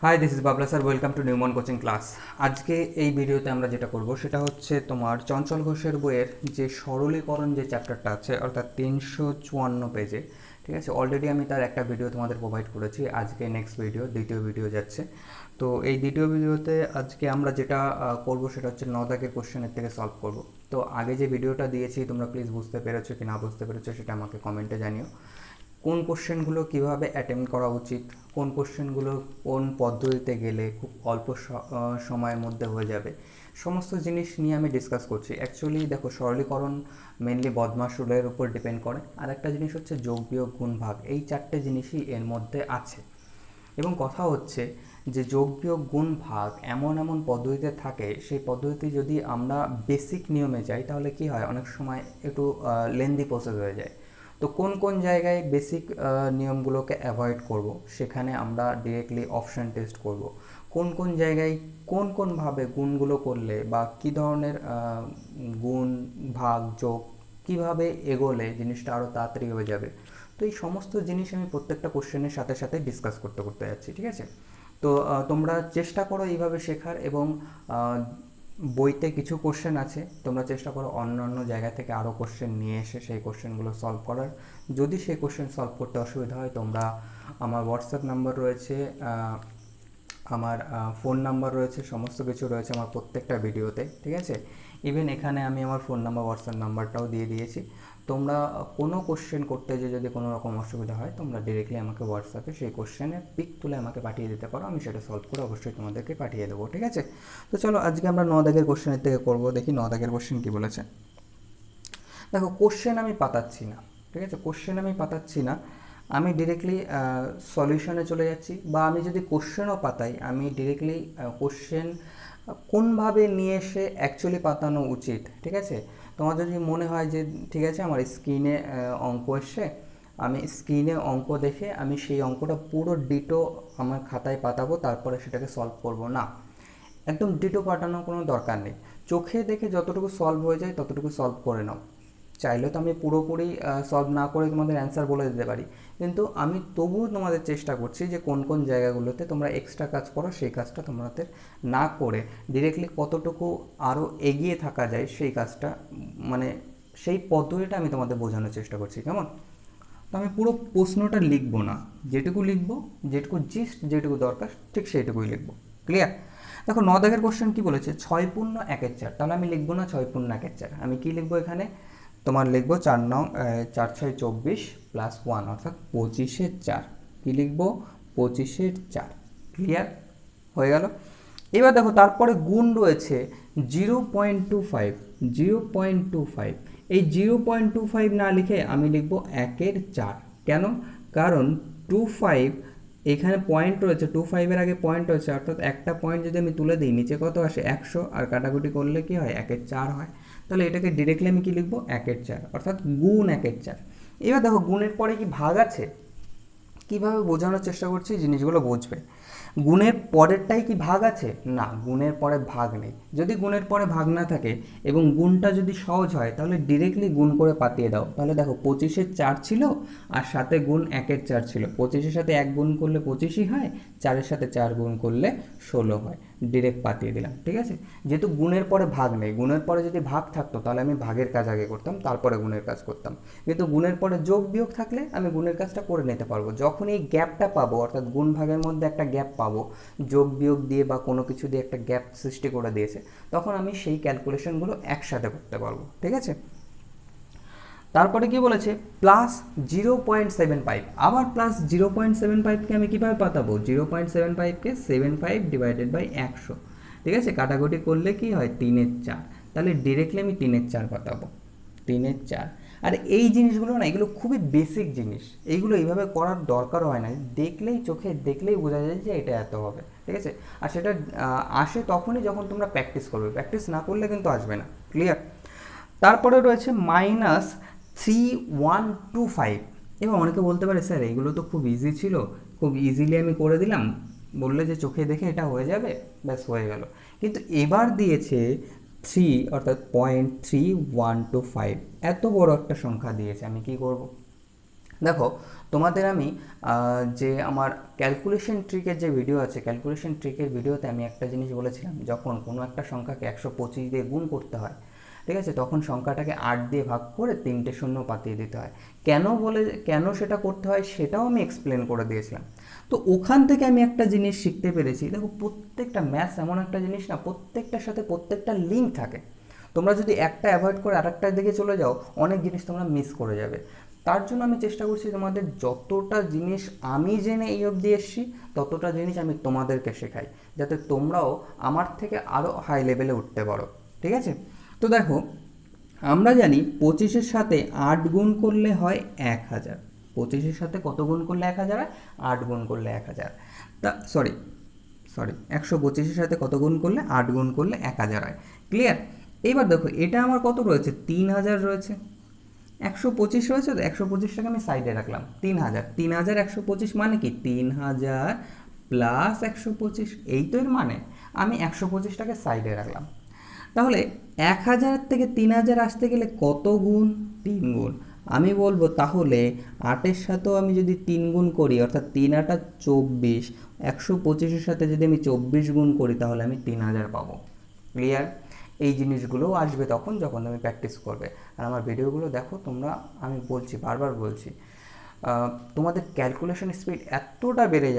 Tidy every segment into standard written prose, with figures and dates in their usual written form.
High, this is Babla sir. Welcome to Newman coaching class. আজকে এই ভিডিওতে আমরা যেটা করব সেটা হচ্ছে তোমার চঞ্চল ঘোষের বইয়ের যে সরলীকরণ যে চ্যাপ্টারটা আছে, অর্থাৎ 354 পেজে। ঠিক আছে, অলরেডি আমি তার একটা ভিডিও তোমাদের প্রোভাইড করেছি। আজকে নেক্সট ভিডিও, দ্বিতীয় ভিডিও যাচ্ছে। তো এই দ্বিতীয় ভিডিওতে আজকে আমরা যেটা করব সেটা হচ্ছে 9 দাগের কোশ্চেনের থেকে সলভ করব। তো আগে যে ভিডিওটা দিয়েছি তোমরা প্লিজ বুঝতে পেরেছো কি না বুঝতে পেরেছো সেটা আমাকে কমেন্টে জানিও। কোন কোশ্চেনগুলো কীভাবে অ্যাটেম্প্ট করা উচিত, কোন কোশ্চেনগুলো কোন পদ্ধতিতে গেলে খুব অল্প সময়ের মধ্যে হয়ে যাবে, সমস্ত জিনিস নিয়ে আমি ডিসকাস করছি। অ্যাকচুয়ালি দেখো, সরলীকরণ মেনলি বদমাশ রুলের উপর ডিপেন্ড করে। আর একটা জিনিস হচ্ছে যোগ বিয়োগ গুণ ভাগ, এই চারটে জিনিসই এর মধ্যে আছে। এবং কথা হচ্ছে যে যোগ বিয়োগ গুণ ভাগ এমন এমন পদ্ধতিতে থাকে, সেই পদ্ধতি যদি আমরা বেসিক নিয়মে যাই তাহলে কি হয়, অনেক সময় একটু লেন্দি প্রসেস হয়ে যায়। তো কোন কোন জায়গায় বেসিক নিয়মগুলোকে অ্যাভয়েড করব, সেখানে আমরা ডিরেক্টলি অপশান টেস্ট করব। কোন কোন জায়গায় কোন কোনভাবে গুণগুলো করলে বা কী ধরনের গুণ ভাগ যোগ কীভাবে এগোলে জিনিসটা আরও তাড়াতাড়ি হয়ে যাবে। তো এই সমস্ত জিনিস আমি প্রত্যেকটা কোশ্চেনের সাথে সাথে ডিসকাস করতে করতে যাচ্ছি। ঠিক আছে, তো তোমরা চেষ্টা করো এইভাবে শেখার। এবং বইতে কিছু কোশ্চেন আছে, তোমরা চেষ্টা করো অন্য অন্য জায়গা থেকে আরও কোশ্চেন নিয়ে এসে সেই কোশ্চেনগুলো সলভ করার। যদি সেই কোশ্চেন সলভ করতে অসুবিধা হয়, তোমরা আমার হোয়াটসঅ্যাপ নাম্বার রয়েছে, আমার ফোন নাম্বার রয়েছে, সমস্ত কিছু রয়েছে আমার প্রত্যেকটা ভিডিওতে। ঠিক আছে, ইভেন এখানে আমি আমার ফোন নাম্বার হোয়াটসঅ্যাপ নাম্বারটাও দিয়ে দিয়েছি। তোমরা কোনো কোশ্চেন করতে যে যদি কোনো রকম অসুবিধা হয়, তোমরা ডিরেক্টলি আমাকে হোয়াটসঅ্যাপে সেই কোশ্চেনের পিক তুলে আমাকে পাঠিয়ে দিতে পারো, আমি সেটা সলভ করে অবশ্যই তোমাদেরকে পাঠিয়ে দেবো। ঠিক আছে, তো চলো আজকে আমরা 9 দাগের কোশ্চেনের থেকে করবো। দেখি 9 দাগের কোশ্চেন কী বলেছে। দেখো, কোশ্চেন আমি পাতাচ্ছি না। ঠিক আছে, কোশ্চেন আমি পাতাচ্ছি না, আমি ডিরেক্টলি সলিউশনে চলে যাচ্ছি। বা আমি যদি কোশ্চেনও পাতাই, আমি ডিরেক্টলি কোশ্চেন কোনভাবে নিয়ে এসে অ্যাকচুয়ালি পাতানো উচিত। ঠিক আছে, তোমার যদি মনে হয় যে ঠিক আছে আমার স্ক্রিনে অঙ্ক এসছে, আমি স্ক্রিনে অঙ্ক দেখে আমি সেই অঙ্কটা পুরো ডিটো আমার খাতায় পাতাবো, তারপরে সেটাকে সলভ করব না। একদম ডিটো পাঠানোর কোনো দরকার নেই। চোখে দেখে যতটুকু সলভ হয়ে যায় ততটুকু সলভ করে নাও। চাইলে তো আমি পুরোপুরি সলভ না করে তোমাদের অ্যান্সার বলে দিতে পারি, কিন্তু আমি তবুও তোমাদের চেষ্টা করছি যে কোন কোন জায়গাগুলোতে তোমরা এক্সট্রা কাজ করো, সেই কাজটা তোমাদের না করে ডিরেক্টলি কতটুকু আরও এগিয়ে থাকা যায় সেই কাজটা, মানে সেই পদ্ধতিটা আমি তোমাদের বোঝানোর চেষ্টা করছি। কেমন? তো আমি পুরো প্রশ্নটা লিখবো না, যেটুকু লিখবো, যেটুকু জিস্ট যেটুকু দরকার ঠিক সেইটুকুই লিখবো। ক্লিয়ার? দেখো, 9 দাগের কোশ্চেন কী বলেছে, 6×1=4। তাহলে আমি লিখবো না 6×1=4, আমি কি লিখবো এখানে, তোমার লিখবো 4×4=24 প্লাস 1 অর্থাৎ 25/4। কী লিখবো? 25/4। ক্লিয়ার হয়ে গেল? এবার দেখো, তারপরে গুণ রয়েছে 0.25। 0.25, এই 0.25 না লিখে আমি লিখবো 1/4। কেন? কারণ 25 এখানে পয়েন্ট রয়েছে, 25-এর আগে পয়েন্ট রয়েছে, অর্থাৎ একটা পয়েন্ট যদি আমি তুলে দিই নিচে কত আসে 100, আর কাটাকুটি করলে কি হয় 1/4 হয়। তাহলে এটাকে ডিরেক্টলি আমি কি লিখবো 1/4 অর্থাৎ গুণ 1/4। এবার দেখো, গুণের পরে কি ভাগ আছে, কীভাবে বোঝানোর চেষ্টা করছি জিনিসগুলো বুঝবে। গুণের পরেরটাই কি ভাগ আছে? না, গুণের পরে ভাগ নেই। যদি গুণের পরে ভাগ না থাকে এবং গুণটা যদি সহজ হয় তাহলে ডিরেক্টলি গুণ করে পাতিয়ে দাও। তাহলে দেখো, 25/4 ছিল আর সাথে গুণ 1/4 ছিল। 25-এর সাথে 1 গুণ করলে 25ই হয়, 4-এর সাথে 4 গুণ করলে 16 হয়। ডিরেক্ট পাতিয়ে দিলাম। ঠিক আছে, যেহেতু গুণের পরে ভাগ নেই, গুণের পরে যদি ভাগ থাকতো তাহলে আমি ভাগের কাজ আগে করতাম, তারপরে গুণের কাজ করতাম। কিন্তু গুণের পরে যোগ বিয়োগ থাকলে আমি গুণের কাজটা করে নিতে পারবো। যখন এই গ্যাপটা পাবো, অর্থাৎ গুণ ভাগের মধ্যে একটা গ্যাপ পাবো, যোগ বিয়োগ দিয়ে বা কোনো কিছু দিয়ে একটা গ্যাপ সৃষ্টি করে দিয়েছে, তখন আমি সেই ক্যালকুলেশনগুলো একসাথে করতে পারবো। ঠিক আছে, তারপরে কি বলেছে, +0.75। আবার +0.75কে আমি কীভাবে পাতাবো, 0.75কে 75/100। ঠিক আছে, কাটাকুটি করলে কি হয় 3/4। তাহলে ডিরেক্টলি আমি 3/4 পাতাবো, 3/4। আর এই জিনিসগুলো না, এগুলো খুবই বেসিক জিনিস, এইগুলো এইভাবে করার দরকারও হয় না, দেখলেই চোখে দেখলেই বোঝা যায় যে এটা এত হবে। ঠিক আছে, আর সেটা আসে তখনই যখন তোমরা প্র্যাকটিস করবে, প্র্যাকটিস না করলে কিন্তু আসবে না। ক্লিয়ার? তারপরে রয়েছে -3125। এবার অনেকে বলতে পারে স্যার এগুলো তো খুব ইজি ছিল, খুব ইজিলি আমি করে দিলাম, বললে যে চোখে দেখে এটা হয়ে যাবে, ব্যাস হয়ে গেল। কিন্তু এবার দিয়েছে 3 অর্থাৎ 0.3125, এত বড় একটা সংখ্যা দিয়েছে, আমি কি করব? দেখো তোমাদের আমি যে আমার ক্যালকুলেশন ট্রিকের যে ভিডিও আছে, ক্যালকুলেশন ট্রিকের ভিডিওতে আমি একটা জিনিস বলেছিলাম, যখন কোনো একটা সংখ্যাকে 125 দিয়ে গুণ করতে হয়, ঠিক আছে, তখন সংখ্যাটাকে 8 দিয়ে ভাগ করে 3টে শূন্য পাতিয়ে দিতে হয়। কেন সেটা করতে হয় সেটাও আমি এক্সপ্লেন করে দিয়েছিলাম। তো ওখান থেকে আমি একটা জিনিস শিখতে পেরেছি, দেখো প্রত্যেকটা ম্যাথস এমন একটা জিনিস না, প্রত্যেকটার সাথে প্রত্যেকটা লিঙ্ক থাকে। তোমরা যদি একটা অ্যাভয়েড করে আরেকটার দিকে চলে যাও, অনেক জিনিস তোমরা মিস করে যাবে। তার জন্য আমি চেষ্টা করছি তোমাদের যতটা জিনিস আমি জেনে এই অবধি এসেছি, ততটা জিনিস আমি তোমাদেরকে শেখাই, যাতে তোমরাও আমার থেকে আরও হাই লেভেলে উঠতে পারো। ঠিক আছে, তো দেখো আমরা জানি 25-এর সাথে 8 গুণ করলে হয় 1000। 25-এর সাথে কত গুণ করলে 1000 হয়? 8 গুণ করলে 1000। তা সরি 125-এর সাথে কত গুণ করলে? 8 গুণ করলে 1000 হয়। ক্লিয়ার? এইবার দেখো এটা আমার কত রয়েছে? 3000 রয়েছে। 125 রয়েছে, তো 125টাকে আমি সাইডে রাখলাম। 3000, 125 মানে কি? 3000 প্লাস 125, এই তো এর মানে। আমি 125টাকে সাইডে রাখলাম। তাহলে 1000 থেকে 3000 আসতে গেলে কত গুণ? 3 গুণ। আমি বলবো তাহলে 8-এর সাথেও আমি যদি 3 গুণ করি, অর্থাৎ 3 8 24, 125-এর সাথে যদি আমি 24 গুণ করি, তাহলে আমি 3000 পাবো। ক্লিয়ার? এই জিনিসগুলোও আসবে তখন যখন তুমি প্র্যাকটিস করবে। আর আমার ভিডিওগুলো দেখো তোমরা, আমি বলছি, বারবার বলছি, তোমাদের ক্যালকুলেশন স্পিড এতটা বেড়ে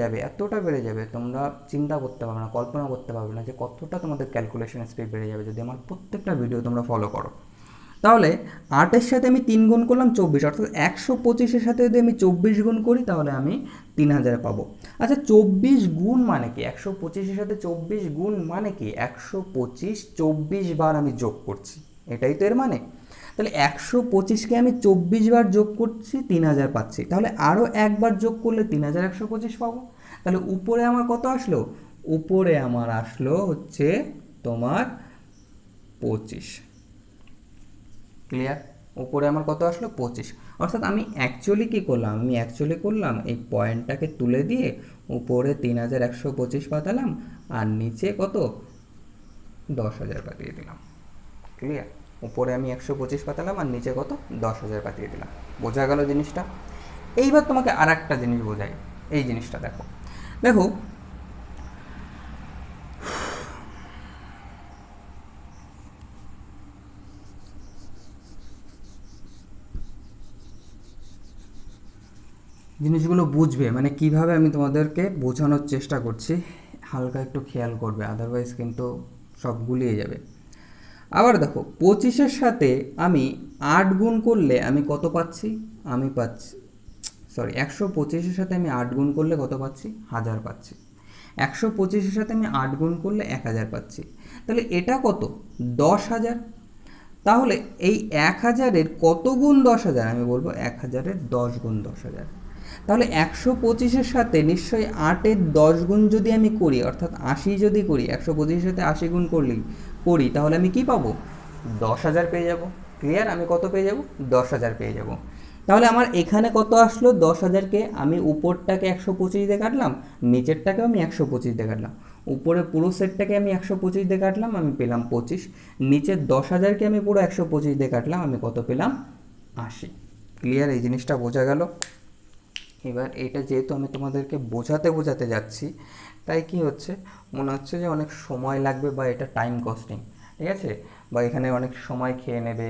যাবে তোমরা চিন্তা করতে পারবে না, কল্পনা করতে পারবে না যে কতটা তোমাদের ক্যালকুলেশন স্পিড বেড়ে যাবে যদি আমার প্রত্যেকটা ভিডিও তোমরা ফলো করো। তাহলে 8-এর সাথে আমি 3 গুণ করলাম 24, অর্থাৎ 125-এর সাথে যদি আমি 24 গুণ করি, তাহলে আমি 3000 পাবো। আচ্ছা 24 গুণ মানে কি? 125-এর সাথে 24 গুণ মানে কি? 125 24 বার আমি যোগ করছি, এটাই তো এর মানে। তাহলে 125কে আমি 24 বার যোগ করছি, 3000 পাচ্ছি। তাহলে আরও একবার যোগ করলে 3125 পাবো। তাহলে উপরে আমার কত আসলো? উপরে আমার আসলো হচ্ছে তোমার 25। ক্লিয়ার? উপরে আমার কত আসলো? 25। অর্থাৎ আমি অ্যাকচুয়ালি কী করলাম? এই পয়েন্টটাকে তুলে দিয়ে উপরে 3125 পাতালাম, আর নিচে কত? 10,000 পাতিয়ে দিলাম। ক্লিয়ার? উপরে আমি 125 পাতালাম, আর নিচে কত? 10,000 পাতিয়ে দিলাম। বোঝা গেল জিনিসটা? এইবার তোমাকে আর একটা জিনিস বোঝাই। এই জিনিসটা দেখো, দেখো জিনিসগুলো বুঝবে, মানে কিভাবে আমি তোমাদেরকে বোঝানোর চেষ্টা করছি, হালকা একটু খেয়াল করবে, আদারওয়াইজ কিন্তু সব গুলিয়ে যাবে। আবার দেখো 25-এর সাথে আমি 8 গুণ করলে আমি কত পাচ্ছি? আমি পাচ্ছি 125-এর সাথে আমি 8 গুণ করলে কত পাচ্ছি? 1000 পাচ্ছি। 125-এর সাথে আমি 8 গুণ করলে 1000 পাচ্ছি। তাহলে এটা কত? 10,000। তাহলে এই 1000-এর কত গুণ 10,000? আমি বলবো 1000-এর 10 গুণ 10,000। তাহলে 125-এর সাথে নিশ্চয়ই 8-এর 10 গুণ যদি আমি করি, অর্থাৎ 80 যদি করি, 125-এর সাথে 80 গুণ করি, তাহলে আমি কি পাবো? 10,000 পেয়ে যাব। ক্লিয়ার? আমি কত পেয়ে যাব? 10,000 পেয়ে যাব। তাহলে আমার এখানে কত আসলো? 10,000কে আমি উপরটাকে 125 দিয়ে কাটলাম, নিচেরটাকেও আমি 125 দিয়ে কাটলাম। উপরে পুরো সেটটাকে আমি 125 দিয়ে কাটলাম, আমি পেলাম 25। নিচের 10,000কে আমি পুরো 125 দিয়ে কাটলাম, আমি কত পেলাম? 80। ক্লিয়ার? এই জিনিসটা বোঝা গেল? এবার এটা যেহেতু আমি তোমাদেরকে বোঝাতে যাচ্ছি, তাই কি হচ্ছে, মনে হচ্ছে যে অনেক সময় লাগবে বা এটা টাইম কস্টিং, ঠিক আছে, বা এখানে অনেক সময় খেয়ে নেবে,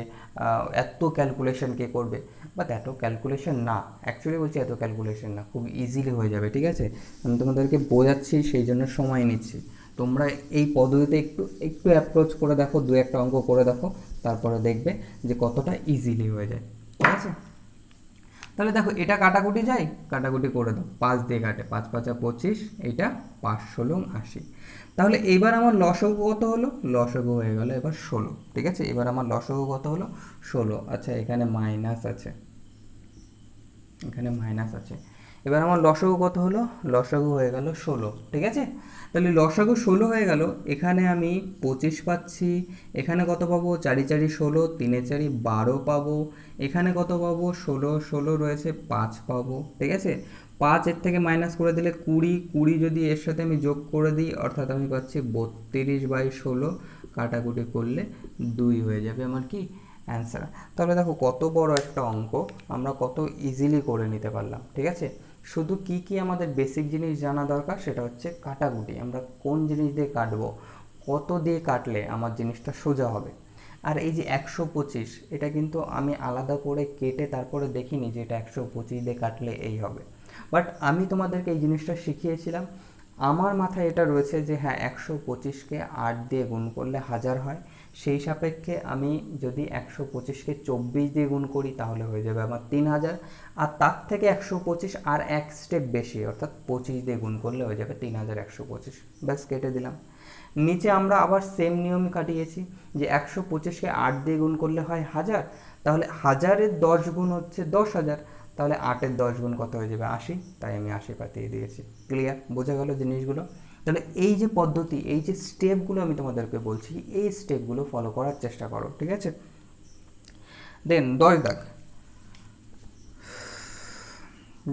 এত ক্যালকুলেশন কে করবে। বাট এত ক্যালকুলেশন না, অ্যাকচুয়ালি বলছি এত ক্যালকুলেশন না, খুব ইজিলি হয়ে যাবে। ঠিক আছে, আমি তোমাদেরকে বোঝাচ্ছি, সেই জন্য সময় নিচ্ছি। তোমরা এই পদ্ধতিতে একটু অ্যাপ্রোচ করে দেখো, 2-1টা অঙ্ক করে দেখো, তারপরে দেখবে যে কতটা ইজিলি হয়ে যায়। ঠিক আছে, তাহলে দেখো এটা কাটাকুটি যায়, কাটাকুটি করে দাও, 5 দিয়ে কাটে, 5 5 25, এইটা 5 16 80। তাহলে এবার আমার লসগু কত হলো? লসগু হয়ে গেল এবার 16। ঠিক আছে, এবার আমার লসগু কত হলো? 16। আচ্ছা এখানে মাইনাস আছে, এবার আমার লসগু কত হলো? লসগু হয়ে গেল 16। ঠিক আছে, তাহলে লসগু 16 হয়ে গেল। এখানে আমি 25 পাচ্ছি, এখানে কত পাবো? 4 4 16, 3 4 12 পাবো, এখানে কত পাবো? 16 16 রয়েছে, 5 পাবো। ঠিক আছে, 5 এর থেকে মাইনাস করে দিলে 20, 20 যদি এর সাথে আমি যোগ করে দিই, অর্থাৎ আমি পাচ্ছি 32/16, কাটাকুটি করলে 2 হয়ে যাবে আমার কি অ্যান্সার। তাহলে দেখো কত বড় একটা অঙ্ক আমরা কত ইজিলি করে নিতে পারলাম। ঠিক আছে, শুধু কি কি আমাদের বেসিক জিনিস জানা দরকার, সেটা হচ্ছে কাটাকুটি, আমরা কোন জিনিস দিয়ে কাটবো, কত দিয়ে কাটলে আমার জিনিসটা সোজা হবে। আর এই যে 125, এটা কিন্তু আমি আলাদা করে কেটে তারপরে দেখিনি যে এটা 125 দিয়ে কাটলে এই হবে, বাট আমি তোমাদেরকে এই জিনিসটা শিখিয়েছিলাম। আমার মাথায় এটা রয়েছে যে হ্যাঁ 125কে 8 দিয়ে গুণ করলে 1000 হয়, সেই সাপেক্ষে আমি যদি 125কে 24 দিয়ে গুণ করি তাহলে হয়ে যাবে আমার 3000, আর তার থেকে 125 আর এক স্টেপ বেশি অর্থাৎ 25 দিয়ে গুণ করলে হয়ে যাবে 3125। ব্যাস কেটে দিলাম। নিচে আমরা আবার সেম নিয়ম কাটিয়েছি যে 125কে 8 দিয়ে গুণ করলে হয় 1000, তাহলে 1000-এর 10 গুণ হচ্ছে 10,000, তাহলে 8-এর 10 গুণ কত হয়ে যাবে 80, তাই আমি 80 পাঠিয়ে দিয়েছি। ক্লিয়ার, বোঝা গেল জিনিসগুলো? তাহলে এই যে পদ্ধতি, এই যে স্টেপগুলো আমি তোমাদেরকে বলছি, এই স্টেপগুলো ফলো করার চেষ্টা করো। ঠিক আছে, দেন 10 দাগ।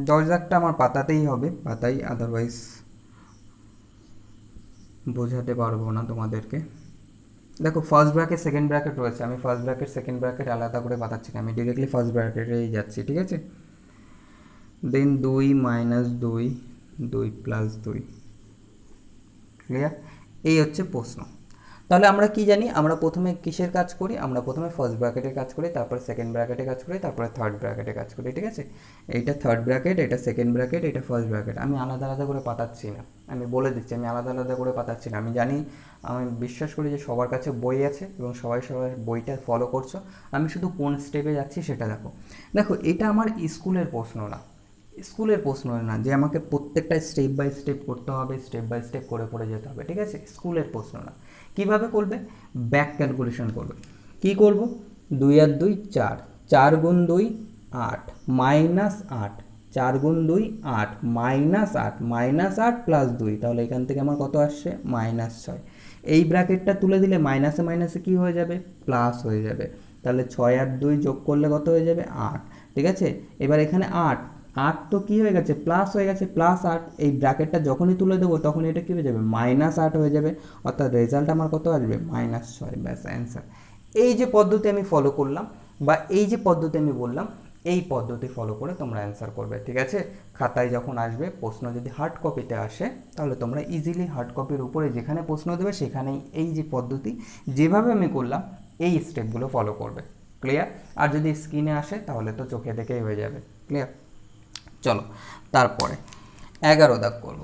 10 দাগটা আমার পাতাতেই হবে, পাতাই, আদারওয়াইজ বোঝাতে পারবো না তোমাদেরকে। দেখো ফার্স্ট ব্র্যাকেট সেকেন্ড ব্র্যাকেট রয়েছে, আমি ফার্স্ট ব্র্যাকেট সেকেন্ড ব্র্যাকেট আলাদা করে বাতাচ্ছি না, আমি ডিরেক্টলি ফার্স্ট ব্র্যাকেটেই যাচ্ছি। ঠিক আছে, দেন 2 মাইনাস 2, 2 প্লাস 2। ক্লিয়ার, এই হচ্ছে প্রশ্ন। তাহলে আমরা কি জানি, আমরা প্রথমে কিসের কাজ করি, আমরা প্রথমে ফার্স্ট ব্র্যাকেটের কাজ করি, তারপরে সেকেন্ড ব্র্যাকেটে কাজ করি, তারপরে থার্ড ব্র্যাকেটে কাজ করি। ঠিক আছে, এইটা থার্ড ব্র্যাকেট, এটা সেকেন্ড ব্র্যাকেট, এটা ফার্স্ট ব্র্যাকেট, আমি আলাদা আলাদা করে পাতাচ্ছি না, আমি বলে দিচ্ছি আমি আলাদা আলাদা করে পাতাচ্ছি না। আমি জানি, আমি বিশ্বাস করি যে সবার কাছে বই আছে এবং সবাই সবার বইটা ফলো করছো, আমি শুধু কোন স্টেপে যাচ্ছি সেটা দেখো। দেখো এটা আমার স্কুলের প্রশ্ন না, স্কুলের প্রশ্ন না যে আমাকে প্রত্যেকটা স্টেপ বাই স্টেপ করতে হবে, স্টেপ বাই স্টেপ করে করে যেতে হবে। ঠিক আছে, স্কুলের প্রশ্ন না। কীভাবে করবে, ব্যাক ক্যালকুলেশন করবে। কি করব, 2 আর 2 4, 4 গুণ 2 8, মাইনাস 8, 4 গুণ 2 8, মাইনাস 8, মাইনাস 8 প্লাস 2, তাহলে এখান থেকে আমার কত আসছে -6। এই ব্র্যাকেটটা তুলে দিলে মাইনাসে মাইনাসে কী হয়ে যাবে, প্লাস হয়ে যাবে। তাহলে 6 আর 2 যোগ করলে কত হয়ে যাবে 8। ঠিক আছে, এবার এখানে 8, 8 তো কী হয়ে গেছে, প্লাস হয়ে গেছে, +8। এই ব্র্যাকেটটা যখনই তুলে দেবো তখন এটা কী হয়ে যাবে, -8 হয়ে যাবে, অর্থাৎ রেজাল্ট আমার কত আসবে, -6। ব্যাস অ্যান্সার। এই যে পদ্ধতি আমি ফলো করলাম বা এই যে পদ্ধতি আমি বললাম, এই পদ্ধতি ফলো করে তোমরা অ্যান্সার করবে। ঠিক আছে, খাতায় যখন আসবে প্রশ্ন যদি হার্ড কপিতে আসে তাহলে তোমরা ইজিলি হার্ড কপির উপরে যেখানে প্রশ্ন দেবে সেখানেই এই যে পদ্ধতি যেভাবে আমি করলাম এই স্টেপগুলো ফলো করবে। ক্লিয়ার, আর যদি স্ক্রিনে আসে তাহলে তো চোখে দেখেই হয়ে যাবে। ক্লিয়ার, চলো তারপরে 11 দাগ করব।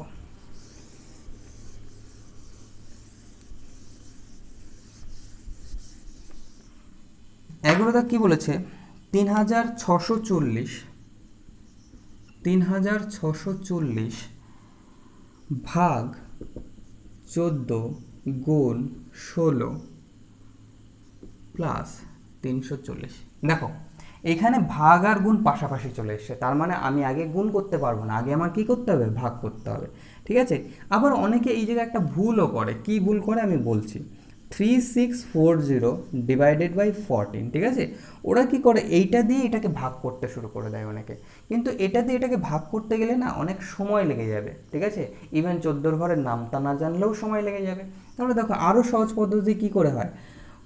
11 দাগ কি বলেছে, 3640 ভাগ 14 গুণ 16 প্লাস 340। দেখো এখানে ভাগ আর গুণ পাশাপাশি চলে এসছে, তার মানে আমি আগে গুণ করতে পারবো না, আগে আমার কি করতে হবে, ভাগ করতে হবে। ঠিক আছে, আবার অনেকে এই জায়গায় একটা ভুলও করে, কি ভুল করে আমি বলছি, 3640 ডিভাইডেড বাই 14। ঠিক আছে, ওরা কি করে, এইটা দিয়ে এটাকে ভাগ করতে শুরু করে দেয় অনেকে, কিন্তু এটা দিয়ে এটাকে ভাগ করতে গেলে না অনেক সময় লেগে যাবে। ঠিক আছে, ইভেন 14 ঘরের নামতা না জানলেও সময় লেগে যাবে। তাহলে দেখো আরও সহজ পদ্ধতি কি করে হয়,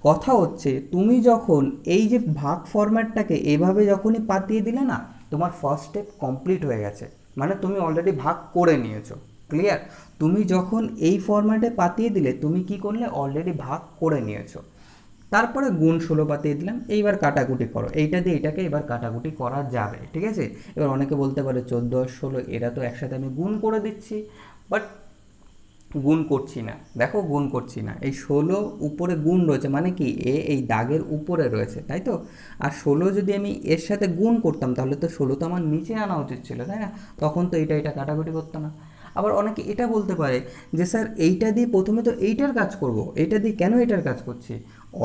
কথা হচ্ছে তুমি যখন এই যে ভাগ ফরম্যাটটাকে এভাবে যখনই পাতিয়ে দিলে না, তোমার ফার্স্ট স্টেপ কমপ্লিট হয়ে গেছে, মানে তুমি অলরেডি ভাগ করে নিয়েছো। ক্লিয়ার, তুমি যখন এই ফরম্যাটে পাতিয়ে দিলে তুমি কি করলে, অলরেডি ভাগ করে নিয়েছো। তারপরে গুণ 16 পাতিয়ে দিলাম, এইবার কাটাকুটি করো, এইটা দিয়ে এটাকে এবার কাটাকুটি করা যাবে। ঠিক আছে, এবার অনেকে বলতে পারে 14 আর 16 এরা তো একসাথে আমি গুণ করে দিচ্ছি, বাট গুণ করছি না। দেখো গুণ করছি না, এই 16 উপরে গুণ রয়েছে মানে কি এই দাগের উপরে রয়েছে, তাই তো। আর 16 যদি আমি এর সাথে গুণ করতাম তাহলে তো 16 তো আমার নিচে আনা উচিত ছিল, তাই না, তখন তো এটা কাটাকুটি করতো না। আবার অনেকে এটা বলতে পারে যে স্যার এইটা দিয়ে প্রথমে তো এইটার কাজ করব, এইটা দিয়ে কেন এটার কাজ করছি,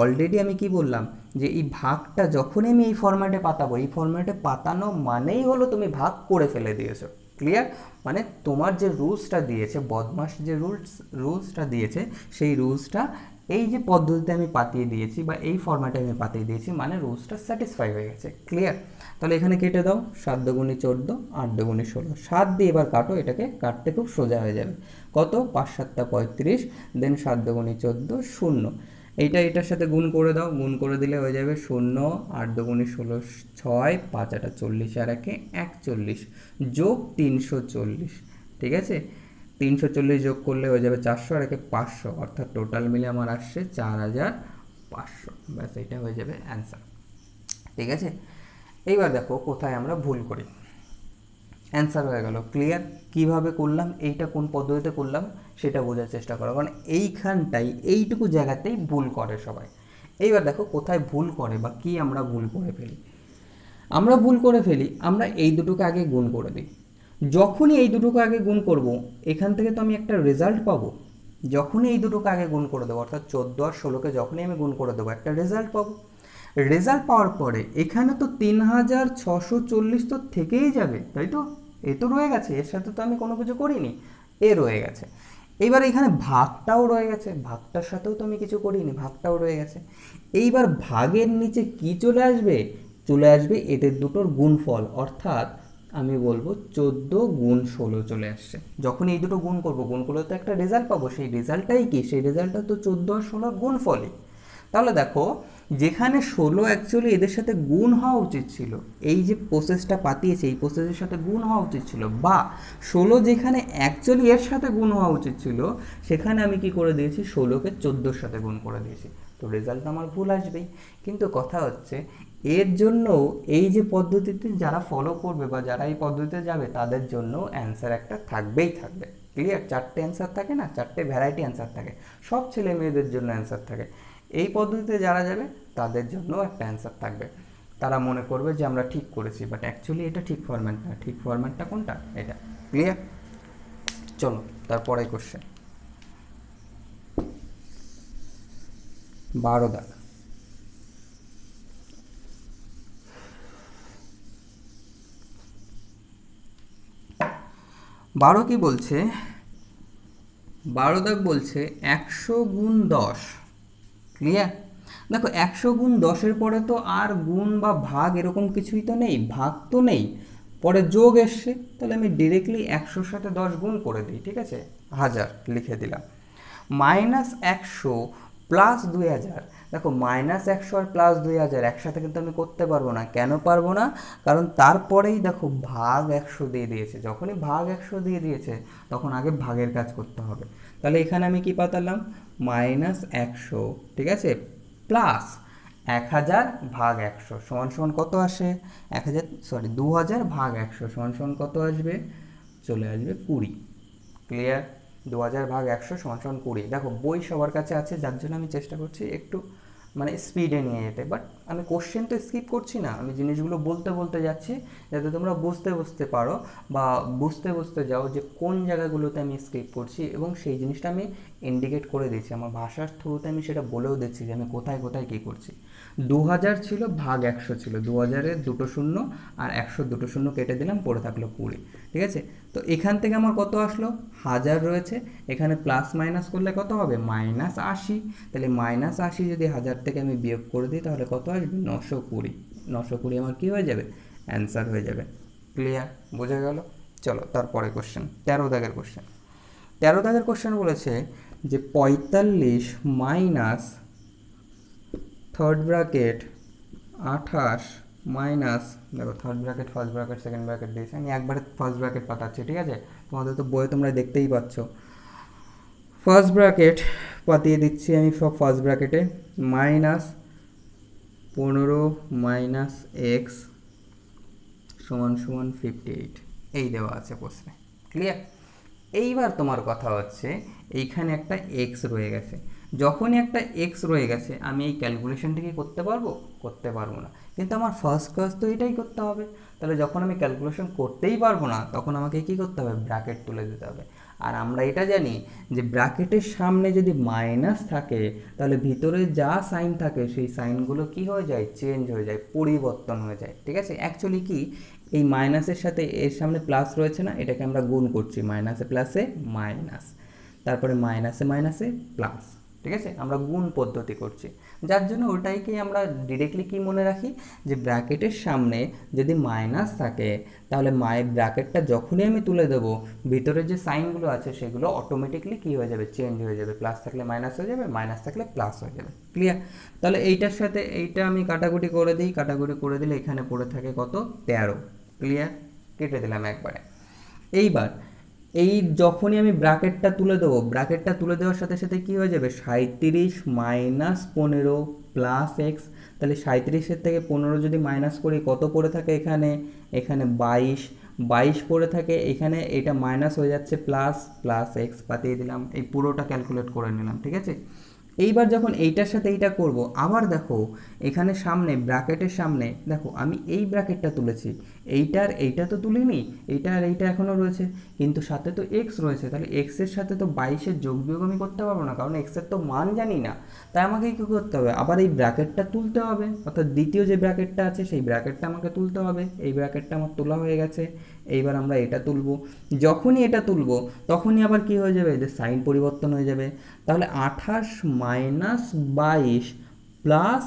অলরেডি আমি কি বললাম যে এই ভাগটা যখনই আমি এই ফরম্যাটে পাতাবো, এই ফরম্যাটে পাতানো মানেই হলো তুমি ভাগ করে ফেলে দিয়েছো। ক্লিয়ার, মানে তোমার যে রুলসটা দিয়েছে, বদমাস যে রুলসটা দিয়েছে, সেই রুলসটা এই যে পদ্ধতিতে আমি পাতিয়ে দিয়েছি বা এই ফরম্যাটে আমি পাতিয়ে দিয়েছি, মানে রুলসটা স্যাটিসফাই হয়ে গেছে। ক্লিয়ার, তাহলে এখানে কেটে দাও, 7 দুগুণে 14, 8 দুগুণে 16, 7 দিয়ে এবার কাটো, এটাকে কাটতে খুব সোজা হয়ে যাবে। কত, 5 7 35, দেন 7 দুগুণে 14, 0। এইটা এটার সাথে গুণ করে দাও, গুণ করে দিলে হয়ে যাবে 0, 8 দুগুণে 16, 6, 5 8 40 আর 1 41 যোগ 340, ঠিক আছে। 340 যোগ করলে হয়ে যাবে 400 আর 1 500, অর্থাৎ টোটাল মিলে আমার আসছে 4500। ব্যাস এটা হয়ে যাবে অ্যান্সার, ঠিক আছে। এইবার দেখো কোথায় আমরা ভুল করি। অ্যান্সার হয়ে গেল, ক্লিয়ার। কিভাবে করলাম, এইটা কোন পদ্ধতিতে করলাম সেটা বোঝার চেষ্টা করো, কারণ এইখানটাই এইটুকু জায়গাতেই ভুল করে সবাই। এইবার দেখো কোথায় ভুল করে বা কি আমরা ভুল করে ফেলি। আমরা ভুল করে ফেলি, আমরা এই দুটোকে আগে গুণ করে দিই। যখনই এই দুটোকে আগে গুণ করব, এখান থেকে তো আমি একটা রেজাল্ট পাবো। যখনই এই দুটোকে আগে গুণ করে দেবো, অর্থাৎ 14 আর 16কে যখনই আমি গুণ করে দেবো, একটা রেজাল্ট পাবো। রেজাল্ট পাওয়ার পরে এখানে তো 3640 তো থেকেই যাবে, তাই তো। এ তো রয়ে গেছে, এর সাথে তো আমি কোনো কিছু করিনি, এ রয়ে গেছে। এইবার এখানে ভাগটাও রয়ে গেছে, ভাগটার সাথেও তো আমি কিছু করিনি, ভাগটাও রয়ে গেছে। এইবার ভাগের নিচে কি চলে আসবে, চলে আসবে এদের দুটোর গুণফল, অর্থাৎ আমি বলবো 14 গুণ 16 চলে আসছে। যখন এই দুটো গুণ করবো, গুণ করলে তো একটা রেজাল্ট পাবো, সেই রেজাল্টটাই কি, সেই রেজাল্টটা তো 14 আর 16 গুণফলই। তাহলে দেখো, যেখানে 16 অ্যাকচুয়ালি এদের সাথে গুণ হওয়া উচিত ছিল, এই যে প্রসেসটা পাতিয়েছে এই প্রসেসের সাথে গুণ হওয়া উচিত ছিল, বা 16 যেখানে অ্যাকচুয়ালি এর সাথে গুণ হওয়া উচিত ছিল, সেখানে আমি কি করে দিয়েছি, 16কে 14-র সাথে গুণ করে দিয়েছি। তো রেজাল্ট আমার ভুল আসবেই। কিন্তু কথা হচ্ছে, এর জন্য এই যে পদ্ধতিতে যারা ফলো করবে বা যারা এই পদ্ধতিতে যাবে, তাদের জন্য অ্যান্সার একটা থাকবেই থাকবে। ক্লিয়ার, 4টে অ্যান্সার থাকে না, 4টে ভ্যারাইটি অ্যান্সার থাকে, সব ছেলে মেয়েদের জন্য অ্যান্সার থাকে। এই পদ্ধতিতে যারা যাবে তাদের জন্য একটা অ্যান্সার থাকবে। তারা মনে করবে যে আমরা ঠিক করেছি, বাট অ্যাকচুয়ালি এটা ঠিক ফরম্যাট না। ঠিক ফরম্যাটটা কোনটা, এটা। ক্লিয়ার, চলো তারপরে কোশ্চেন। 12 দাগ। 12 কি বলছে, 12 দাগ বলছে 100 গুণ 10। ক্লিয়ার, দেখো 100 গুণ 10-এর পরে তো আর গুণ বা ভাগ এরকম কিছুই তো নেই, ভাগ তো নেই, পরে যোগ এসছে। তাহলে আমি ডিরেক্টলি 100-র সাথে 10 গুণ করে দিই, ঠিক আছে, 1000 লিখে দিলাম। -100 প্লাস 2000, দেখো -100 আর প্লাস 2000 একসাথে কিন্তু আমি করতে পারবো না। কেন পারবো না, কারণ তারপরেই দেখো ভাগ 100 দিয়ে দিয়েছে। যখনই ভাগ 100 দিয়ে দিয়েছে, তখন আগে ভাগের কাজ করতে হবে। তাহলে এখানে আমি কি পাতালাম, -100, ঠিক আছে, প্লাস 1000 ভাগ 100 সমান সমান কত আসে, 2000 ভাগ 100 সমান সমান কত আসবে, চলে আসবে 20। ক্লিয়ার, 2000 ভাগ 100 সমান সমান 20। দেখো বই সবার কাছে আছে, যার জন্য আমি চেষ্টা করছি একটু মানে স্পিডে নিয়ে যেতে, বাট আমি কোশ্চেন তো স্কিপ করছি না, আমি জিনিসগুলো বলতে বলতে যাচ্ছি যাতে তোমরা বুঝতে বুঝতে পারো বা বুঝতে বুঝতে যাও যে কোন জায়গাগুলোতে আমি স্কিপ করছি, এবং সেই জিনিসটা আমি ইন্ডিকেট করে দিচ্ছি আমার ভাষার থ্রুতে, আমি সেটা বলেও দিচ্ছি যে আমি কোথায় কোথায় কী করছি। 2000 ছিল ভাগ 100 ছিল, 2000-এর দুটো শূন্য আর 100 দুটো শূন্য কেটে দিলাম, পড়ে থাকলো 20, ঠিক আছে। তো এখান থেকে আমার কত আসলো, 1000 রয়েছে, এখানে প্লাস মাইনাস করলে কত হবে, -80। তাহলে -80 যদি 1000 থেকে আমি বিয়োগ করে দিই, তাহলে কত আসবে, 920। 920 আমার কী হয়ে যাবে, অ্যান্সার হয়ে যাবে। ক্লিয়ার, বোঝা গেল। চলো তারপরে কোশ্চেন, 13 দাগের কোশ্চেন। 13 দাগের কোশ্চেন বলেছে যে 45 মাইনাস থার্ড ব্র্যাকেট 28 মাইনাস, দেখো third bracket first bracket second bracket দিয়েছে, আমি একবারে ফার্স্ট ব্র্যাকেট পাতাচ্ছি, ঠিক আছে। তোমাদের তো বইয়ে তোমরা দেখতেই পাচ্ছ, ফার্স্ট ব্র্যাকেট পাতিয়ে দিচ্ছি আমি সব ফার্স্ট ব্র্যাকেটে, -15 মাইনাস এক্স সমান সমান 58, এই দেওয়া আছে প্রশ্নে। ক্লিয়ার, এইবার তোমার কথা হচ্ছে এইখানে একটা এক্স রয়ে গেছে। যখনই একটা এক্স রয়ে গেছে, আমি এই ক্যালকুলেশনটা কি করতে পারবো, করতে পারবো না। কিন্তু আমার ফার্স্ট কাজ তো এটাই করতে হবে। তাহলে যখন আমি ক্যালকুলেশন করতেই পারবো না, তখন আমাকে কি করতে হবে, ব্র্যাকেট তুলে দিতে হবে। আর আমরা এটা জানি যে ব্র্যাকেটের সামনে যদি মাইনাস থাকে, তাহলে ভিতরে যা সাইন থাকে সেই সাইনগুলো কি হয়ে যায়, চেঞ্জ হয়ে যায়, পরিবর্তন হয়ে যায়, ঠিক আছে। অ্যাকচুয়ালি কি, এই মাইনাসের সাথে এর সামনে প্লাস রয়েছে না, এটাকে আমরা গুণ করছি, মাইনাসে প্লাসে মাইনাস, তারপরে মাইনাসে মাইনাসে প্লাস, ঠিক আছে, আমরা গুণ পদ্ধতি করছি। যার জন্য ওটাইকেই আমরা ডিরেক্টলি কি মনে রাখি যে ব্র্যাকেটের সামনে যদি মাইনাস থাকে তাহলে ব্র্যাকেটটা যখনই আমি তুলে দেবো ভিতরে যে সাইনগুলো আছে সেগুলো অটোমেটিকলি কী হয়ে যাবে, চেঞ্জ হয়ে যাবে, প্লাস থাকলে মাইনাস হয়ে যাবে, মাইনাস থাকলে প্লাস হয়ে যাবে। ক্লিয়ার? তাহলে এইটার সাথে এইটা আমি কাটাকুটি করে দিই, কাটাকুটি করে দিলে এখানে পড়ে থাকে কত, 13। ক্লিয়ার? কেটে দিলাম একবারে। এইবার এই যখনই আমি ব্র্যাকেটটা তুলে দেবো, ব্র্যাকেটটা তুলে দেওয়ার সাথে সাথে কী হয়ে যাবে, 37 মাইনাস 15 প্লাস এক্স। তাহলে 37-এর থেকে 15 যদি মাইনাস করি কত পড়ে থাকে এখানে, এখানে 22 পড়ে থাকে, এখানে এটা মাইনাস হয়ে যাচ্ছে প্লাস, প্লাস এক্স পাঠিয়ে দিলাম, এই পুরোটা ক্যালকুলেট করে নিলাম। ঠিক আছে? এইবার যখন এইটার সাথে এইটা করব, আবার দেখো এখানে সামনে ব্র্যাকেটের সামনে দেখো আমি এই ব্র্যাকেটটা তুলেছি, এইটা তো তুলিনি, এইটা আর এইটা এখনও রয়েছে, কিন্তু সাথে তো এক্স রয়েছে, তাহলে এক্সের সাথে তো 22-এর যোগ বিয়োগ আমি করতে পারবো না, কারণ এক্সের তো মান জানি না। তাই আমাকে কী করতে হবে, আবার এই ব্র্যাকেটটা তুলতে হবে, অর্থাৎ দ্বিতীয় যে ব্র্যাকেটটা আছে সেই ব্র্যাকেটটা আমাকে তুলতে হবে। এই ব্র্যাকেটটা আমার তোলা হয়ে গেছে, এইবার আমরা এটা তুলব। যখনই এটা তুলব তখনই আবার কি হয়ে যাবে, যে সাইন পরিবর্তন হয়ে যাবে। তাহলে 28 মাইনাস 22 প্লাস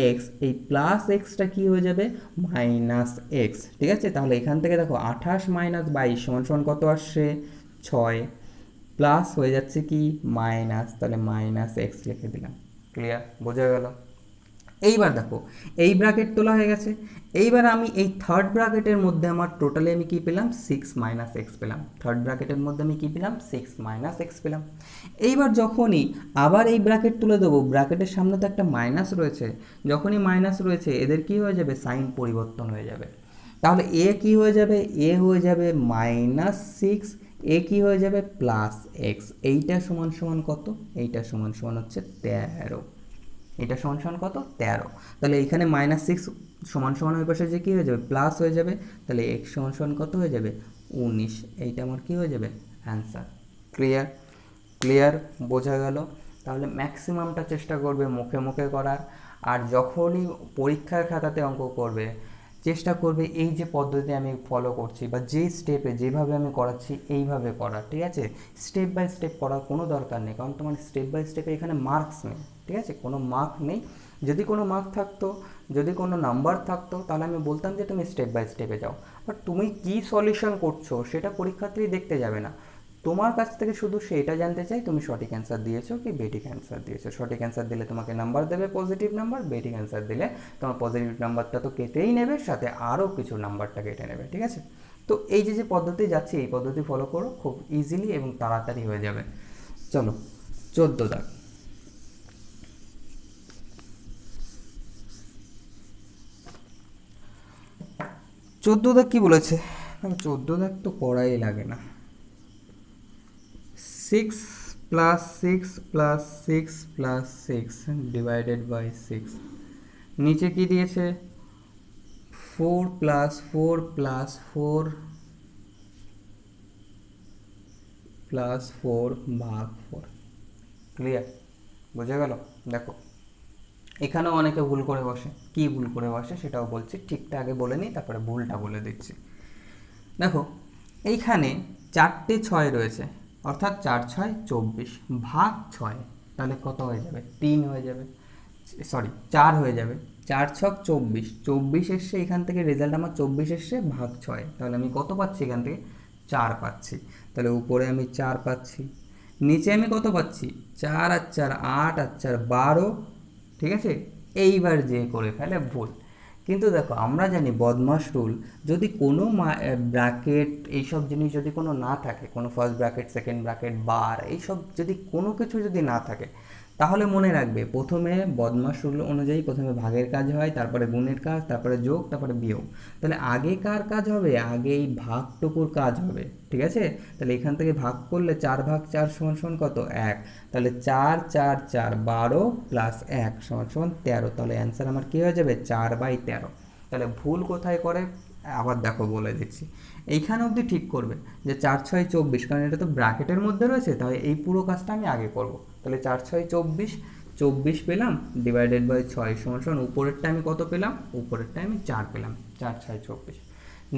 এক্স, এই প্লাস এক্সটা কী হয়ে যাবে, মাইনাস এক্স। ঠিক আছে? তাহলে এখান থেকে দেখো 28 মাইনাস 22 সমান সমান কত আসছে, 6, প্লাস হয়ে যাচ্ছে কি মাইনাস, তাহলে মাইনাস এক্স লিখে দিলাম। ক্লিয়ার? বোঝা গেল? এইবার দেখো এই ব্র্যাকেট তোলা হয়ে গেছে, এইবার আমি এই থার্ড ব্র্যাকেটের মধ্যে আমার টোটালি আমি কী পেলাম, 6 মাইনাস এক্স পেলাম। থার্ড ব্র্যাকেটের মধ্যে আমি কী পেলাম, 6 মাইনাস এক্স পেলাম। এইবার যখনই আবার এই ব্র্যাকেট তুলে দেবো, ব্র্যাকেটের সামনে তো একটা মাইনাস রয়েছে, যখনই মাইনাস রয়েছে এদের কী হয়ে যাবে, সাইন পরিবর্তন হয়ে যাবে। তাহলে এ কী হয়ে যাবে, এ হয়ে যাবে -6, এ কী হয়ে যাবে, প্লাস এক্স। এইটা সমান সমান কত, এইটা সমান সমান হচ্ছে 13, এটা সমান সমান কত, 13। তাহলে এইখানে -6 সমান সমান ওই পাশে যে কী হয়ে যাবে, প্লাস হয়ে যাবে, তাহলে এক্স সমান সমান কত হয়ে যাবে, 19। এইটা আমার কী হয়ে যাবে, অ্যান্সার। ক্লিয়ার? ক্লিয়ার? বোঝা গেল? তাহলে ম্যাক্সিমামটা চেষ্টা করবে মুখে মুখে করার, আর যখনই পরীক্ষার খাতাতে অঙ্ক করবে চেষ্টা করবে এই যে পদ্ধতি আমি ফলো করছি বা যে স্টেপে যেভাবে আমি করাচ্ছি এইভাবে করার। ঠিক আছে? স্টেপ বাই স্টেপ করার কোনো দরকার নেই, কারণ তোমার স্টেপ বাই স্টেপে এখানে মার্কস নেই। ঠিক আছে? কোনো মার্ক নেই। যদি কোনো মার্ক থাকতো, যদি কোনো নাম্বার থাকতো, তাহলে আমি বলতাম যে তুমি স্টেপ বাই স্টেপে যাও, বাট তুমি কী সলিউশন করছো সেটা পরীক্ষার্থী দেখতে যাবে না, তোমার কাছ থেকে শুধু সেটা জানতে চাই তুমি সঠিক অ্যান্সার দিয়েছো কি বেঠিক অ্যান্সার দিয়েছো। সঠিক অ্যান্সার দিলে তোমাকে নাম্বার দেবে, পজিটিভ নাম্বার। বেঠিক অ্যান্সার দিলে তোমার পজিটিভ নাম্বারটা তো কেটেই নেবে, সাথে আরও কিছু নাম্বারটা কেটে নেবে। ঠিক আছে? তো এই যে পদ্ধতি যাচ্ছে, এই পদ্ধতি ফলো করো, খুব ইজিলি এবং তাড়াতাড়ি হয়ে যাবে। চলো 14 দাগ। 14 দাগ কী বলেছে, 14 দাগ তো করাই লাগে না। 6 plus 6 plus 6 plus 6 divided by 6, নিচে কি দিয়েছে, 4 প্লাস 4 প্লাস 4 প্লাস 4 ভাগ 4। ক্লিয়ার? বোঝা গেল? দেখো এখানেও অনেকে ভুল করে বসে, কি ভুল করে বসে সেটাও বলছি, ঠিকটা আগে বলে নিই তারপরে ভুলটা বলে দিচ্ছি। দেখো এইখানে 4টে 6 রয়েছে, অর্থাৎ 4 6 24 ভাগ 6, তাহলে কত হয়ে যাবে, 3 হয়ে যাবে, সরি 4 হয়ে যাবে। 4 6 24, 24 এসছে এখান থেকে, রেজাল্ট আমার 24 এসছে, ভাগ 6, তাহলে আমি কত পাচ্ছি এখান থেকে, 4 পাচ্ছি। তাহলে উপরে আমি 4 পাচ্ছি, নিচে আমি কত পাচ্ছি, 4 আর 4 8 আর 4 12। ঠিক আছে? এইবার যে করে ফেলে ভুল, কিন্তু দেখো আমরা জানি বদমাস রুল, যদি কোনো ব্র্যাকেট এইসব জিনিস যদি কোনো না থাকে, কোনো ফার্স্ট ব্র্যাকেট সেকেন্ড ব্র্যাকেট বার এইসব যদি কোনো কিছু যদি না থাকে, তাহলে মনে রাখবে প্রথমে বদমাস রুল অনুযায়ী প্রথমে ভাগের কাজ হয়, তারপরে গুণের কাজ, তারপরে যোগ, তারপরে বিয়োগ। তাহলে আগে কার কাজ হবে, আগে এই ভাগটুকুর কাজ হবে। ঠিক আছে? তাহলে এখান থেকে ভাগ করলে 4 ভাগ 4 সমান সমান কত, 1। তাহলে 4 4 4 12 প্লাস 1 সমান সমান 13। তাহলে অ্যান্সার আমার কী হয়ে যাবে, 4/13। তাহলে ভুল কোথায় করে আবার দেখো বলে দিচ্ছি, এইখানে অবধি ঠিক করবে যে 4 6 24, কারণ এটা তো ব্র্যাকেটের মধ্যে রয়েছে, তাহলে এই পুরো কাজটা আমি আগে করব। তাহলে 4 6 24, 24 পেলাম, ডিভাইডেড বাই 6 সমান সমান উপরেরটা আমি কত পেলাম, উপরেরটা আমি 4 পেলাম, 4 6 24।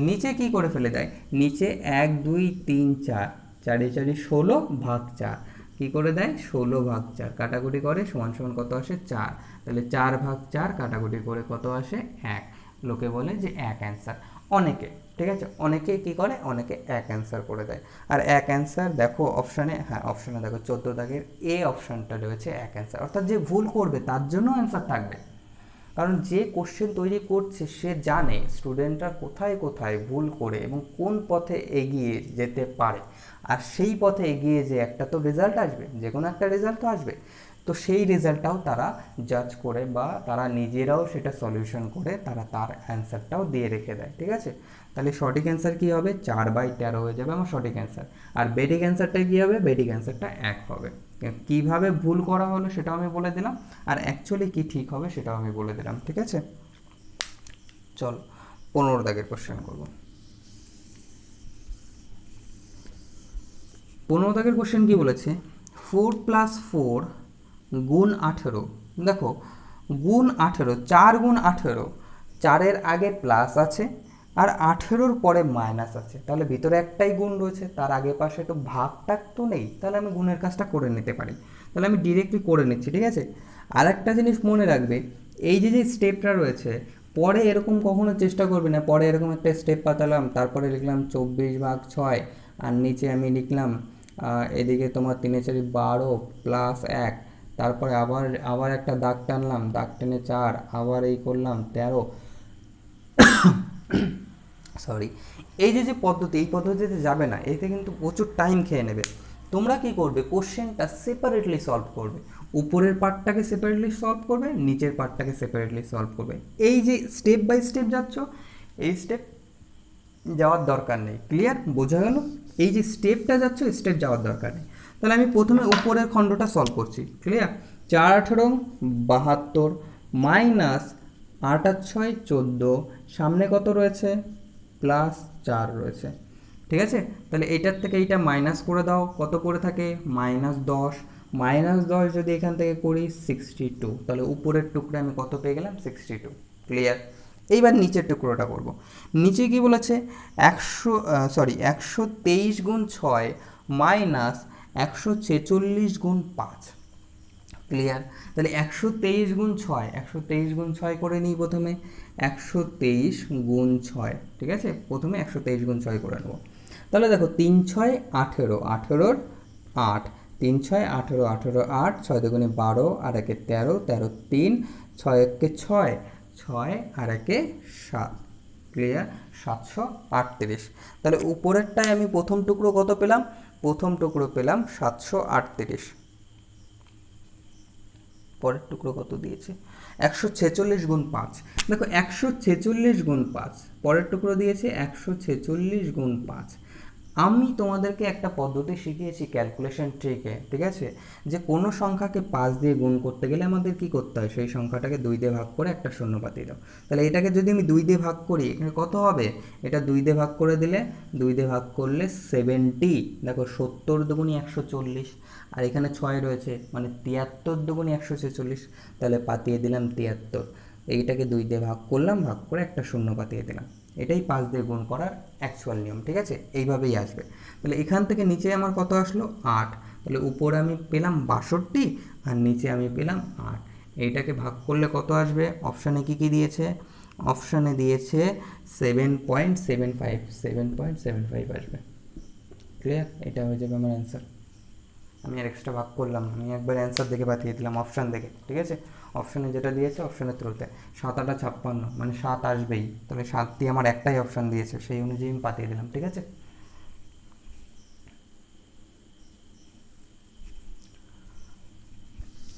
নিচে কি করে ফেলে দেয়, নিচে 1 2 3 4, 4 4 16 ভাগ 4, কি করে দেয় 16/4 কাটাকুটি করে সমান সমান কত আসে 4, তাহলে 4/4 কাটাকুটি করে কত আসে 1, লোকে বলে যে 1 অ্যান্সার। অনেকে, ঠিক আছে, অনেকে কি করে, অনেকে 1 অ্যান্সার করে দেয়। আর 1 অ্যান্সার দেখো অপশানে, হ্যাঁ অপশানে দেখো 14 দাগের এ অপশানটা রয়েছে 1 অ্যান্সার, অর্থাৎ যে ভুল করবে তার জন্য অ্যান্সার থাকবে। কারণ যে কোশ্চেন তৈরি করছে সে জানে স্টুডেন্টরা কোথায় কোথায় ভুল করে এবং কোন পথে এগিয়ে যেতে পারে, আর সেই পথে এগিয়ে যে একটা তো রেজাল্ট আসবে, যে কোনো একটা রেজাল্ট তো আসবে, তো সেই রেজাল্টটাও তারা জাজ করে বা তারা নিজেরাও সেটা সলিউশন করে তারা তার অ্যান্সারটাও দিয়ে রেখে দেয়, ঠিক আছে। তাহলে সঠিক অ্যান্সার কী হবে, 4/13 হয়ে যাবে আমার সঠিক অ্যান্সার। আর বেটিক অ্যান্সারটা কী হবে, বেটিক অ্যান্সারটা 1 হবে। কীভাবে ভুল করা হলো সেটাও আমি বলে দিলাম, আর অ্যাকচুয়ালি কী ঠিক হবে সেটাও আমি বলে দিলাম, ঠিক আছে। চল 15 দাগের কোশ্চেন করবো। 15 দাগের কোশ্চেন কী বলেছে, 4 + 4 গুণ 18। দেখো গুণ 18, 4 গুণ 18, 4-এর আগে প্লাস আছে আর 18-র পরে মাইনাস আছে, তাহলে ভিতরে একটাই গুণ রয়েছে, তার আগে পাশে তো ভাগটাক তো নেই, তাহলে আমি গুণের কাজটা করে নিতে পারি। তাহলে আমি ডিরেক্টলি করে নিচ্ছি, ঠিক আছে। আর একটা জিনিস মনে রাখবে, এই যে যে স্টেপটা রয়েছে পরে এরকম কখনো চেষ্টা করবে না, পরে এরকম একটা স্টেপ পাতালাম তারপরে লিখলাম 24/6 আর নিচে আমি লিখলাম এদিকে তোমার 3×4 + 1, তারপরে আবার আবার একটা দাগ টানলাম, দাগ টেনে 4, আবার এই করলাম 13, সরি। এই যে যে পদ্ধতি, এই পদ্ধতিতে যাবে না, এতে কিন্তু প্রচুর টাইম খেয়ে নেবে। তোমরা কি করবে, কোশ্চেনটা সেপারেটলি সলভ করবে, উপরের পার্টটাকে সেপারেটলি সলভ করবে, নিচের পার্টটাকে সেপারেটলি সলভ করবে। এই যে স্টেপ বাই স্টেপ যাচ্ছ, এই স্টেপ যাওয়ার দরকার নেই, ক্লিয়ার, বোঝা গেল। এই যে স্টেপটা যাচ্ছ, স্টেপ যাওয়ার দরকার নেই। তাহলে আমি প্রথমে উপরের খণ্ডটা সলভ করছি, ক্লিয়ার। 4×18 72 মাইনাস 8×6 14, সামনে কত রয়েছে +4 রয়েছে, ঠিক আছে। তাহলে এইটার থেকে এইটা মাইনাস করে দাও, কত করে থাকে -10, -10 যদি এখান থেকে করি 62, তাহলে উপরের টুকরো আমি কত পেয়ে গেলাম 62, ক্লিয়ার। এইবার নিচের টুকরোটা করব। নিচে কি বলেছে 123 গুণ 6 মাইনাস 146 গুণ 5, ক্লিয়ার। তাহলে 123 গুণ 6, 123 গুণ 6 করে নিই প্রথমে, 123 গুণ 6, ঠিক আছে, প্রথমে 123 গুণ 6 করে নেব। তাহলে দেখো 3×6 18, 18-র 8, 3×6 18, 18 8, 6 দুগুণে 12 আর 1-এ 13, 13 3, 6 1-এ 6, 6 আর 1-এ 7, ক্লিয়ার, 738। তাহলে উপরেরটায় আমি প্রথম টুকরো কত পেলাম, প্রথম টুকরো পেলাম 738, পরের টুকরো কত দিয়েছে 146 গুণ 5, দেখো 146 গুণ 5, পরের টুকরো দিয়েছে 146 গুণ 5। আমি তোমাদেরকে একটা পদ্ধতি শিখিয়েছি ক্যালকুলেশন ট্রিকে, ঠিক আছে, যে কোনো সংখ্যাকে 5 দিয়ে গুণ করতে গেলে আমাদের কি করতে হয়, সেই সংখ্যাটাকে 2 দিয়ে ভাগ করে একটা শূন্য পাতিয়ে দাও। তাহলে এটাকে যদি আমি 2 দিয়ে ভাগ করি, এখানে কত হবে, এটা 2 দিয়ে ভাগ করে দিলে, 2 দিয়ে ভাগ করলে 70, দেখো 70 দুগুণি 140, আর এখানে 6 রয়েছে মানে 73 দুগুণি 146, তাহলে পাতিয়ে দিলাম 73, এইটাকে 2 দিয়ে ভাগ করলাম, ভাগ করে একটা শূন্য পাতিয়ে দিলাম। এটাই 5 দিয়ে গুণ করার অ্যাকচুয়াল নিয়ম, ঠিক আছে, এইভাবেই আসবে। তাহলে এখান থেকে নিচে আমার কত আসলো 8, তাহলে উপরে আমি পেলাম 62 আর নিচে আমি পেলাম 8, এইটাকে ভাগ করলে কত আসবে, অপশানে কি কি দিয়েছে, অপশানে দিয়েছে 7.75, 7.75 আসবে, ক্লিয়ার। এটা হয়ে যাবে আমার অ্যান্সার। আমি আর এক্সট্রা ভাগ করলাম, আমি একবার অ্যান্সার দেখে পাঠিয়ে দিলাম অপশান দেখে, ঠিক আছে। অপশানে যেটা দিয়েছে অপশানের থ্রুতে 7 8 56 মানে 7 আসবেই, তাহলে 7 দিয়ে আমার একটাই অপশান দিয়েছে, সেই অনুযায়ী আমি পাঠিয়ে দিলাম, ঠিক আছে।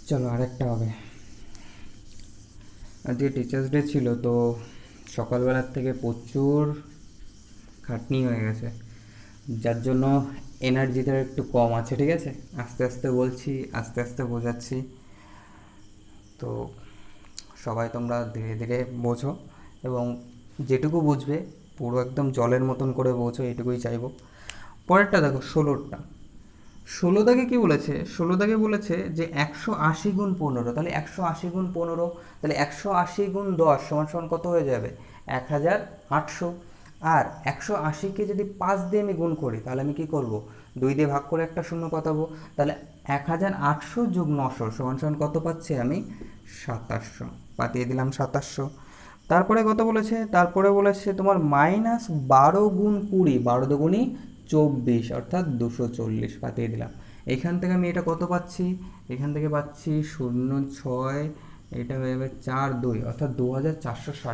চলো আরেকটা হবে। আজকে টিচার্স ডে ছিল, তো সকালবেলার থেকে প্রচুর খাটনি হয়ে গেছে, যার জন্য এনার্জিটা একটু কম আছে, ঠিক আছে। আস্তে আস্তে বলছি, আস্তে আস্তে বোঝাচ্ছি, তো সবাই তোমরা ধীরে ধীরে বোঝো এবং যেটুকু বুঝবে পুরো একদম জলের মতন করে বোঝো, এটুকুই চাইবো। পরেরটা দেখো 16টা, 16 দাগে কী বলেছে, 16 দাগে বলেছে যে 180 গুণ 15, তাহলে 180 গুণ 15, তাহলে 180 গুণ 10 সমান সমান কত হয়ে যাবে 1800। আর 180কে যদি 5 দিয়ে আমি গুণ করি তাহলে আমি কি করব, 2 দিয়ে ভাগ করে একটা শূন্য পাতাবো, তাহলে 1800 যোগ 900 সমান সমান কত পাচ্ছি আমি? 2700। পাঠিয়ে দিলাম 2700। তারপরে কত বলেছে? তারপরে বলেছে তোমার -12 গুণ 20, 12 দুগুণি 24, অর্থাৎ 240। পাঠিয়ে দিলাম। এখান থেকে আমি এটা কত পাচ্ছি? এখান থেকে পাচ্ছি 0.6, এটা হয়ে যাবে 4.2, অর্থাৎ 2460।